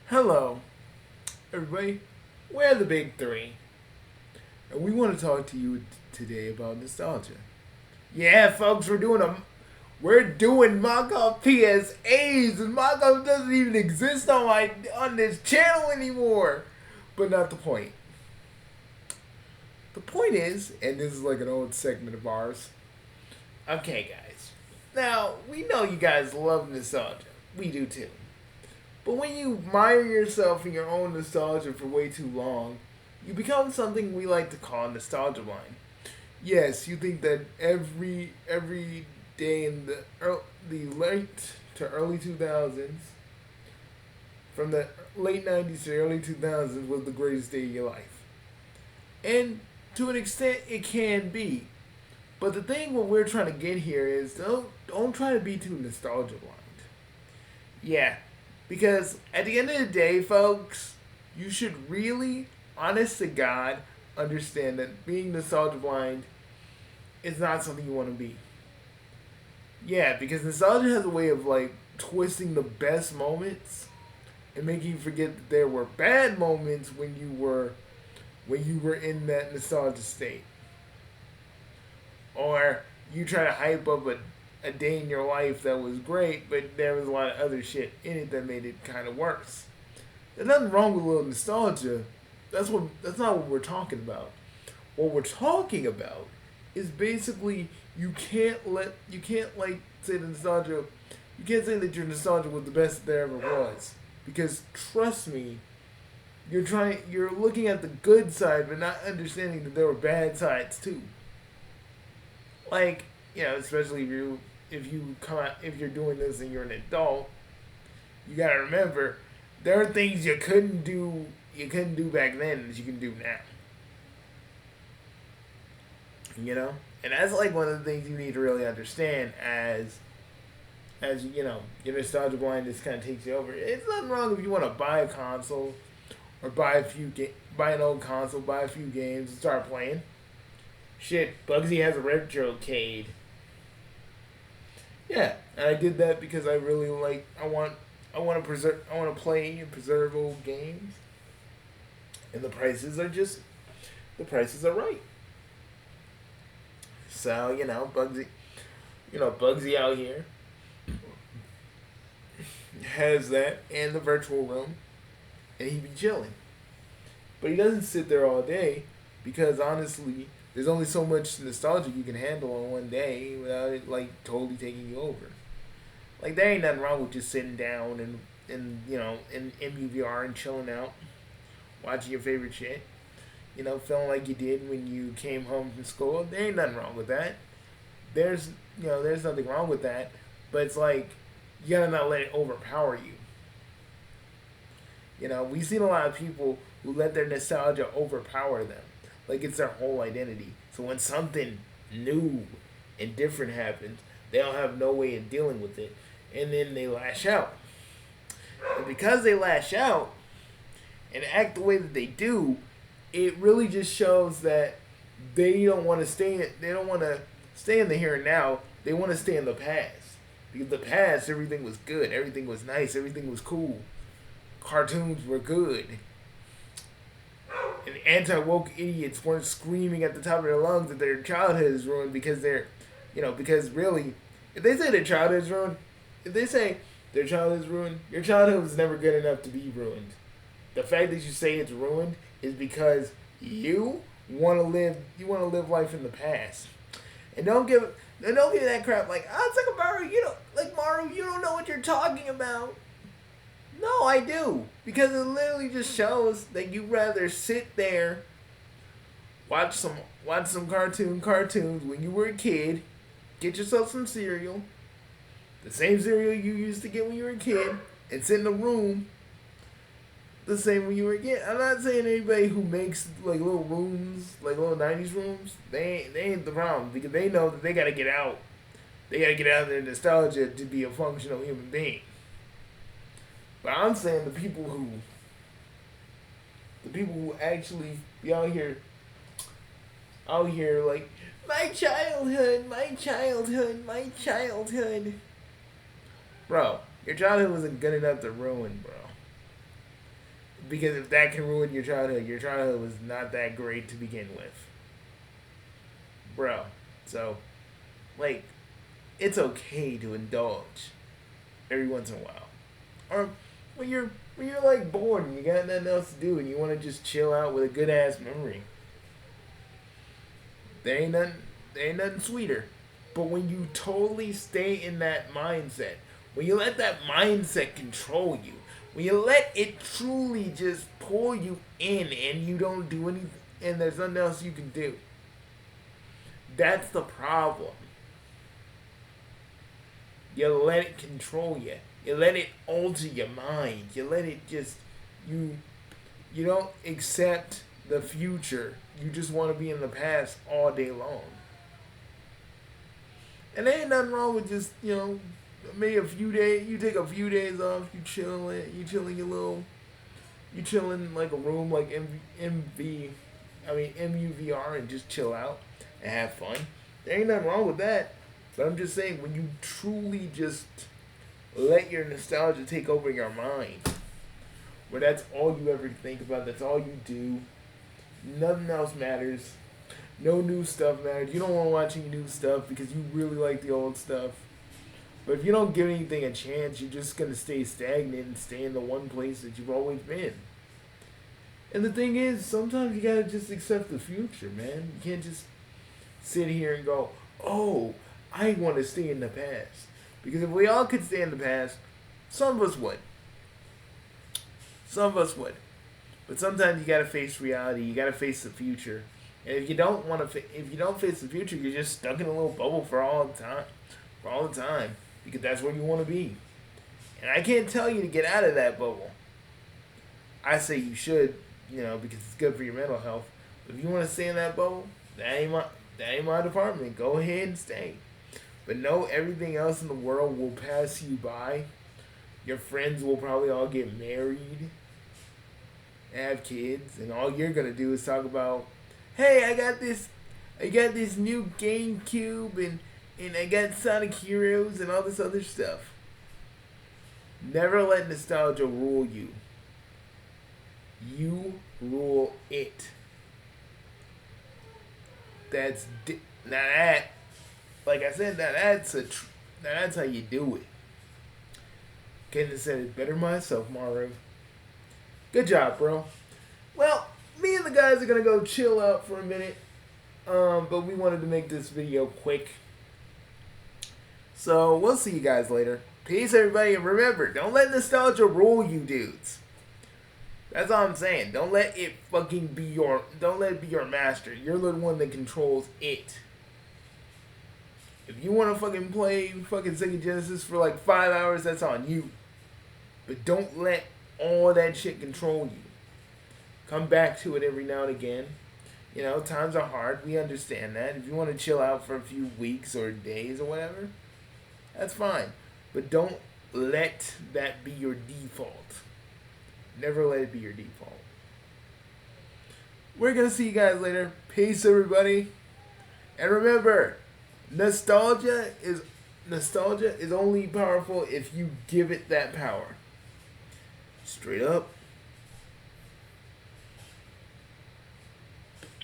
Hello, everybody. We're the Big Three, and we want to talk to you today about nostalgia. Yeah, folks, we're doing mock-up PSAs, and mock-up doesn't even exist on this channel anymore. But not the point. The point is, and this is like an old segment of ours. Okay, guys. Now we know you guys love nostalgia. We do too. But when you mire yourself in your own nostalgia for way too long, you become something we like to call nostalgia blind. Yes, you think that every day in the late to early 2000s, from the late 90s to early 2000s, was the greatest day of your life. And to an extent, it can be. But the thing what we're trying to get here is don't try to be too nostalgia blind. Yeah, because at the end of the day, folks, you should really, honest to God, understand that being nostalgia blind is not something you want to be. Yeah, because nostalgia has a way of like twisting the best moments and making you forget that there were bad moments when you were in that nostalgia state. Or you try to hype up a day in your life that was great, but there was a lot of other shit in it that made it kind of worse. There's nothing wrong with a little nostalgia. That's not what we're talking about. What we're talking about is basically you can't say the nostalgia. You can't say that your nostalgia was the best there ever was, because trust me, you're looking at the good side, but not understanding that there were bad sides too. Like, especially if you're doing this and you're an adult, you gotta remember there are things you couldn't do back then that you can do now. And that's like one of the things you need to really understand as your nostalgia blindness kind of takes you over. It's nothing wrong if you want to buy a console or buy an old console, buy a few games, and start playing. Shit, Bugsy has a retrocade. Yeah, and I did that because I really like. I want to play and preserve old games, and the prices are right. So Bugsy out here has that and the virtual room, and he be chilling. But he doesn't sit there all day because honestly, there's only so much nostalgia you can handle on one day without it like totally taking you over. Like there ain't nothing wrong with just sitting down and in MUVR and chilling out, watching your favorite shit. Feeling like you did when you came home from school. There ain't nothing wrong with that. There's nothing wrong with that. But it's like you gotta not let it overpower you. We've seen a lot of people who let their nostalgia overpower them. Like it's their whole identity. So when something new and different happens, they don't have no way of dealing with it. And then they lash out. And because they lash out and act the way that they do, it really just shows that they don't want to stay in the here and now. They want to stay in the past. Because the past, everything was good. Everything was nice. Everything was cool. Cartoons were good. And anti-woke idiots weren't screaming at the top of their lungs that their childhood is ruined because really, if they say their childhood is ruined, if they say their childhood is ruined, your childhood was never good enough to be ruined. The fact that you say it's ruined is because you want to live life in the past. And don't give that crap like, it's like a Mario, you don't know what you're talking about. No, I do. Because it literally just shows that you rather sit there, watch some cartoons when you were a kid, get yourself some cereal, the same cereal you used to get when you were a kid, and sit in a room the same when you were a kid. I'm not saying anybody who makes like little rooms, like little 90s rooms, they ain't the problem because they know that they gotta get out. They gotta get out of their nostalgia to be a functional human being. But I'm saying the people who actually be out here like my childhood, my childhood, my childhood. Bro, your childhood wasn't good enough to ruin, bro. Because if that can ruin your childhood was not that great to begin with. Bro. So, like, it's okay to indulge every once in a while. Or when you're like bored and you got nothing else to do and you want to just chill out with a good ass memory. There ain't nothing sweeter. But when you totally stay in that mindset, when you let that mindset control you, when you let it truly just pull you in and you don't do anything and there's nothing else you can do, that's the problem. You let it control you. You let it alter your mind. You let it just, you don't accept the future. You just want to be in the past all day long. And there ain't nothing wrong with just, maybe a few days, you take a few days off, you chill in like a room like MUVR and just chill out and have fun. There ain't nothing wrong with that. But I'm just saying, when you truly just let your nostalgia take over your mind, where that's all you ever think about, that's all you do, nothing else matters, no new stuff matters, you don't want to watch any new stuff because you really like the old stuff. But if you don't give anything a chance, you're just going to stay stagnant and stay in the one place that you've always been. And the thing is, sometimes you got to just accept the future, man. You can't just sit here and go, oh, I want to stay in the past. Because if we all could stay in the past, some of us would. Some of us would. But sometimes you got to face reality. You got to face the future. And if you don't if you don't face the future, you're just stuck in a little bubble for all the time. Because that's where you want to be. And I can't tell you to get out of that bubble. I say you should, because it's good for your mental health. But if you want to stay in that bubble, that ain't my department. Go ahead and stay. But know everything else in the world will pass you by. Your friends will probably all get married, have kids, and all you're gonna do is talk about, hey, I got this new GameCube and I got Sonic Heroes and all this other stuff. Never let nostalgia rule you. You rule it. Like I said, that's how you do it. Couldn't have said it better myself, Maru. Good job, bro. Well, me and the guys are gonna go chill out for a minute. But we wanted to make this video quick. So we'll see you guys later. Peace, everybody, and remember, don't let nostalgia rule you, dudes. That's all I'm saying. Don't let it be your master. You're the one that controls it. If you want to play Sega Genesis for like 5 hours, that's on you. But don't let all that shit control you. Come back to it every now and again. Times are hard. We understand that. If you want to chill out for a few weeks or days or whatever, that's fine. But don't let that be your default. Never let it be your default. We're going to see you guys later. Peace, everybody. And remember, nostalgia is only powerful if you give it that power. Straight up.